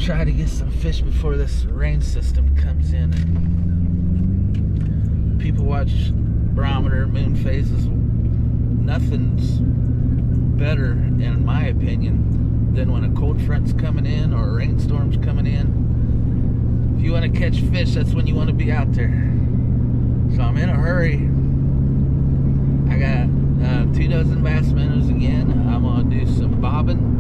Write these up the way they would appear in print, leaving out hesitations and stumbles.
try to get some fish before this rain system comes in. And people watch barometer, moon phases. Nothing's better, in my opinion, than when a cold front's coming in or a rainstorm's coming in. If you want to catch fish, that's when you want to be out there. So I'm in a hurry. I got 2 dozen bass minnows again. I'm going to do some bobbing.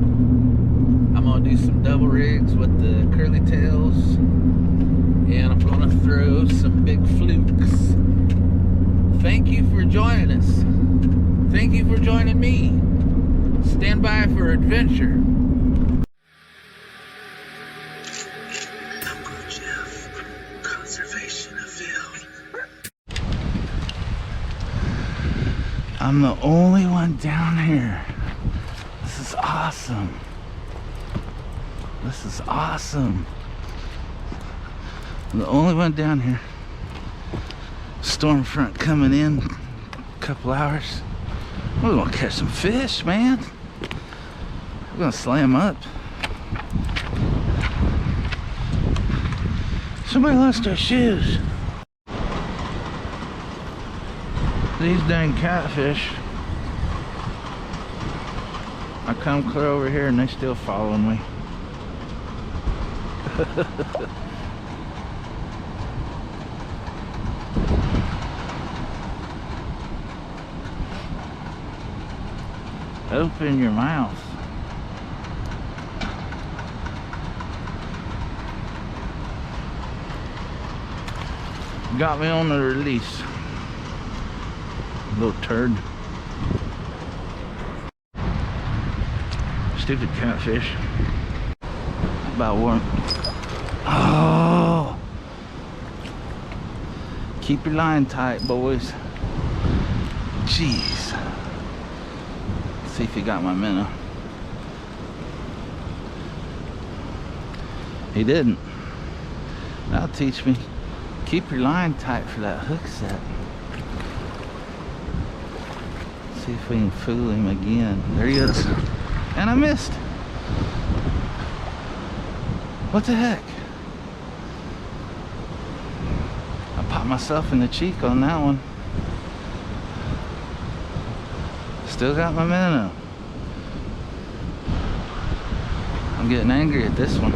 I'm going to do some double rigs with the curly tails. And I'm going to throw some big flukes. Thank you for joining us. Thank you for joining me. Stand by for adventure. Uncle Jeff, conservation of field. I'm the only one down here. This is awesome. This is awesome. I'm the only one down here. Storm front coming in a couple hours. We're gonna catch some fish, man. We're gonna slam up. Somebody lost their shoes. These dang catfish. I come clear over here and they still following me. Open your mouth. Got me on the release. Little turd. Stupid catfish. About one. Oh! Keep your line tight, boys. Jeez. See if he got my minnow. He didn't. That'll teach me. Keep your line tight for that hook set. See if we can fool him again. There he is. And I missed. What the heck? I popped myself in the cheek on that one. Still got my minnow. I'm getting angry at this one.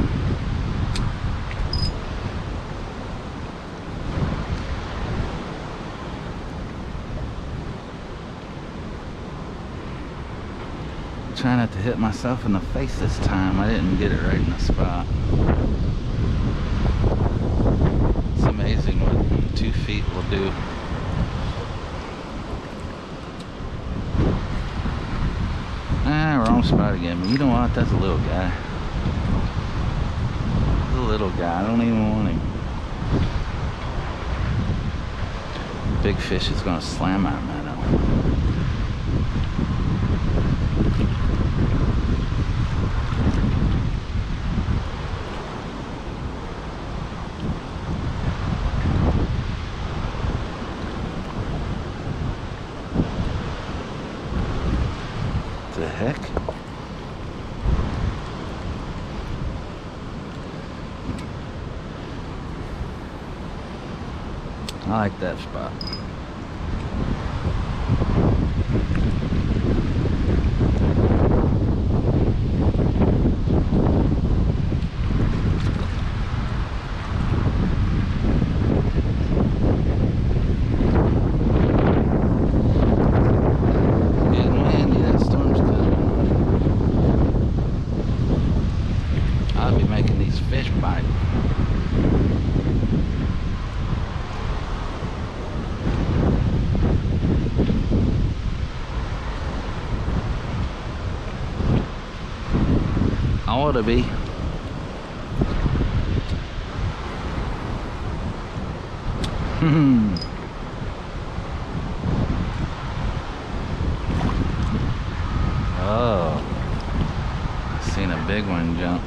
Trying not to hit myself in the face this time. I didn't get it right in the spot. It's amazing what 2 feet will do. Ah, wrong spot again. But you know what? That's a little guy. That's a little guy. I don't even want him. Big fish is gonna slam our minnow. The heck? I like that spot. I ought to be. Oh, seen a big one jump.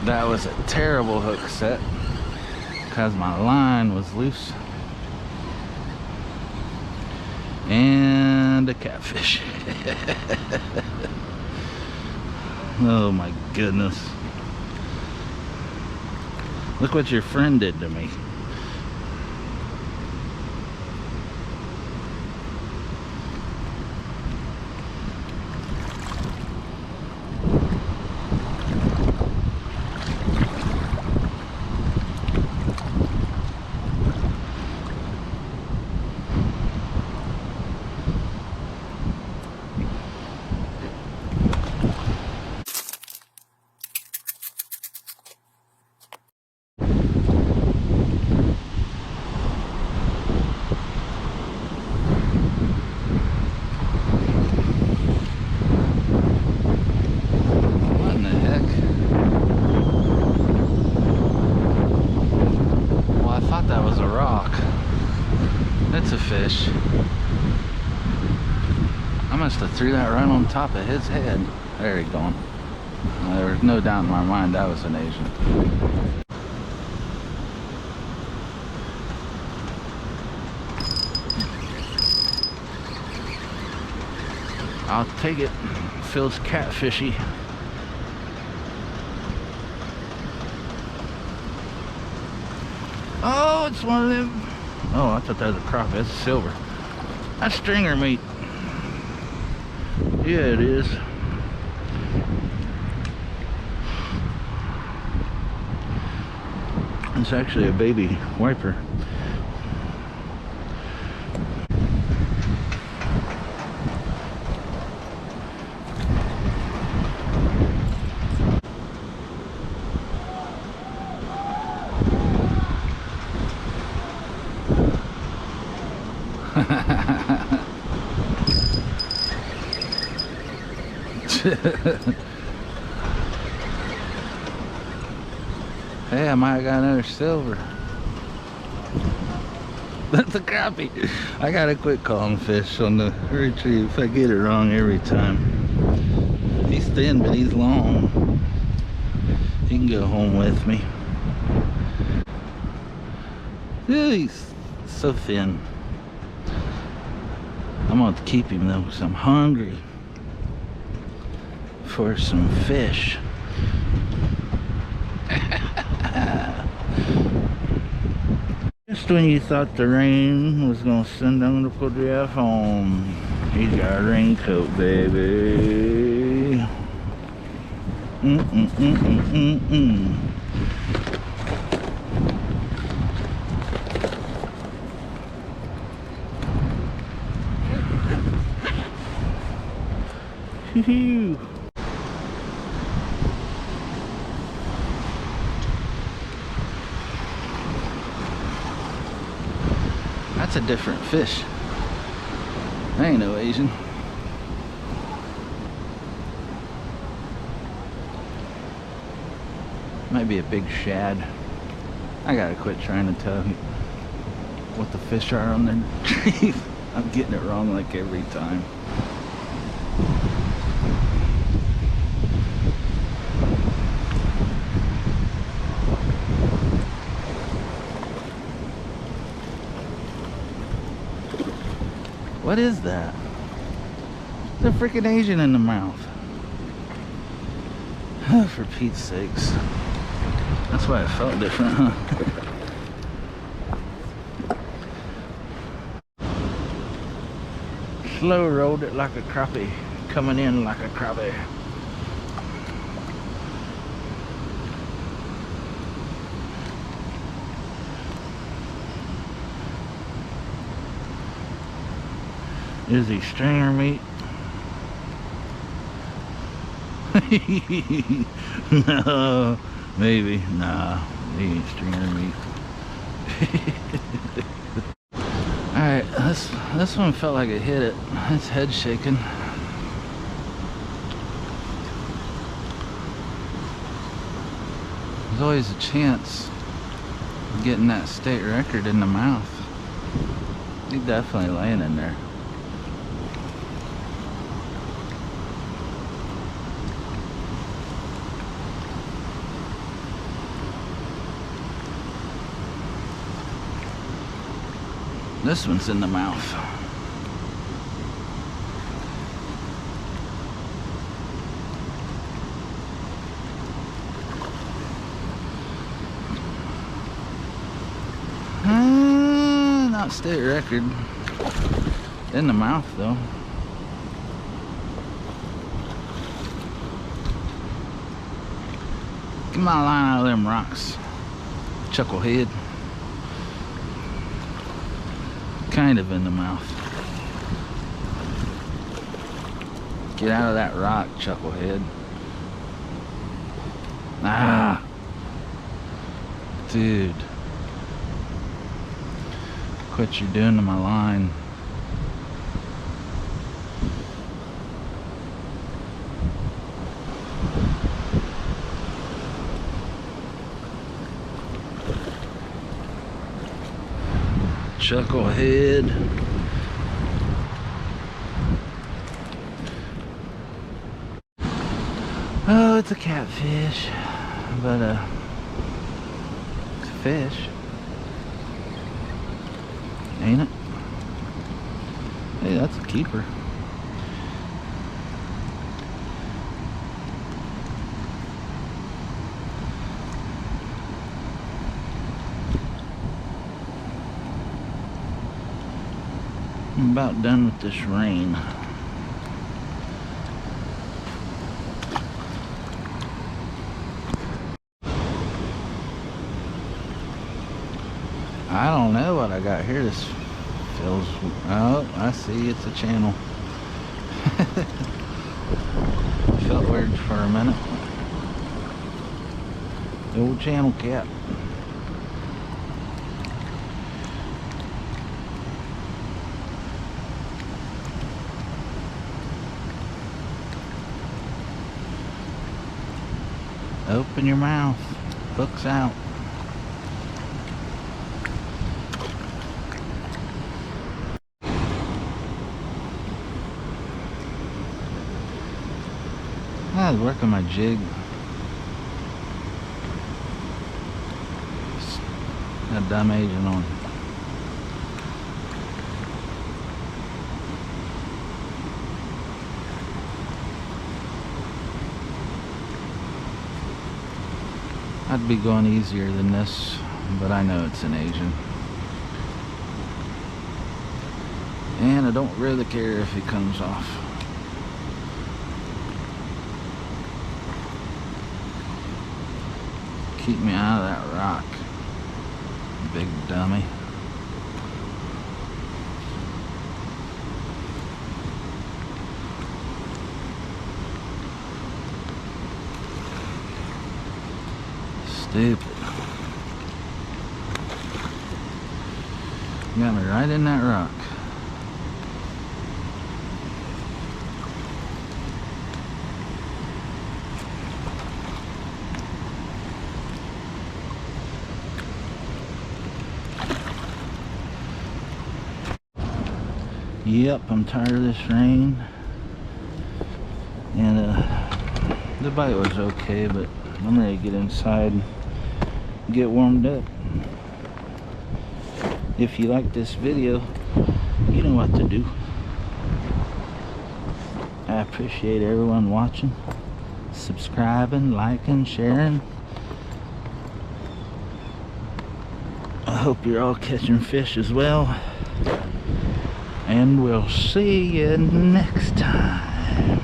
That was a terrible hook set because my line was loose. And a catfish. Oh my goodness. Look what your friend did to me. Fish. I must have threw that right on top of his head. There he's going. There was no doubt in my mind that was an Asian. I'll take it. Feels catfishy. Oh, it's one of them. Oh, I thought that was a crappie. That's silver. That's stringer meat. Yeah, it is. It's actually a baby wiper. Hey, I might have got another silver. That's a crappie. I gotta quit calling fish on the retrieve. If I get it wrong every time. He's thin, but he's long. He can go home with me. Yeah, he's so thin. I'm gonna keep him though, because I'm hungry for some fish. Just when you thought the rain was gonna send down to put Jeff home, he's got a raincoat, baby. Hoo-hoo. That's a different fish. That ain't no Asian. Might be a big shad. I gotta quit trying to tell what the fish are on their tree. I'm getting it wrong like every time. What is that? It's a freaking Asian in the mouth. For Pete's sakes. That's why it felt different, huh? Slow rolled it like a crappie. Coming in like a crappie. Is he stringer meat? No, maybe. Nah, he ain't stringer meat. Alright, this one felt like it hit it. It's head shaking. There's always a chance of getting that state record in the mouth. He's definitely laying in there. This one's in the mouth. Not state record. In the mouth though. Get my line out of them rocks, chucklehead. Kind of in the mouth. Get out of that rock, chucklehead. Ah, dude. What you're doing to my line. Chucklehead. Oh, it's a catfish, but it's a fish. Ain't it? Hey, that's a keeper. I'm about done with this rain. I don't know what I got here. This feels... Oh, I see. It's a channel. Felt weird for a minute. The old channel cat. Open your mouth. Hook's out. I was working my jig. Got dumb agent on. I'd be going easier than this, but I know it's an Asian. And I don't really care if he comes off. Keep me out of that rock, big dummy. Stupid. Got me right in that rock. Yep, I'm tired of this rain. And the bite was okay, but I'm ready to get inside and get warmed up. If you like this video, you know what to do. I appreciate everyone watching, subscribing, liking, sharing. I hope you're all catching fish as well. And we'll see you next time.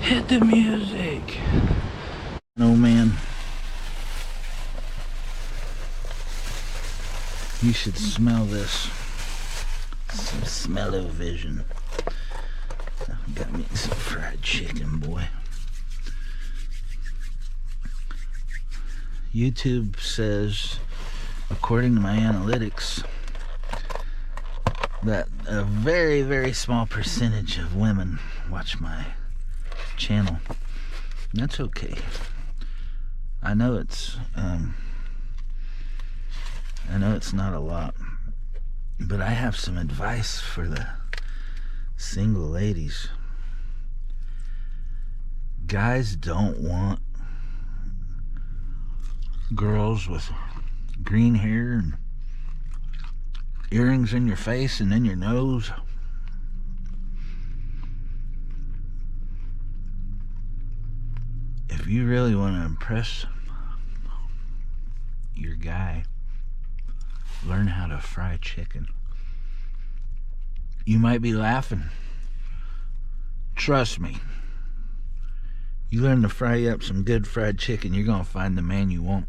Hit the music. Oh man. You should smell this. Some smell-o-vision. Got me some fried chicken, boy. YouTube says, according to my analytics, that a very, very small percentage of women watch my channel. That's okay. I know it's not a lot, but I have some advice for the single ladies. Guys don't want girls with green hair and earrings in your face and in your nose. If you really want to impress your guy, learn how to fry chicken. You might be laughing. Trust me. You learn to fry up some good fried chicken, you're going to find the man you want.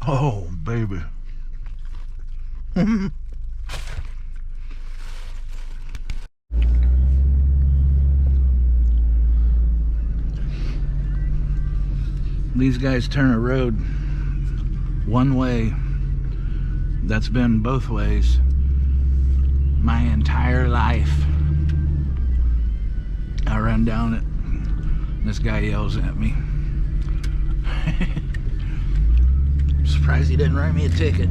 Oh, baby. These guys turn a road one way that's been both ways my entire life. I run down it, and this guy yells at me. I'm surprised he didn't write me a ticket.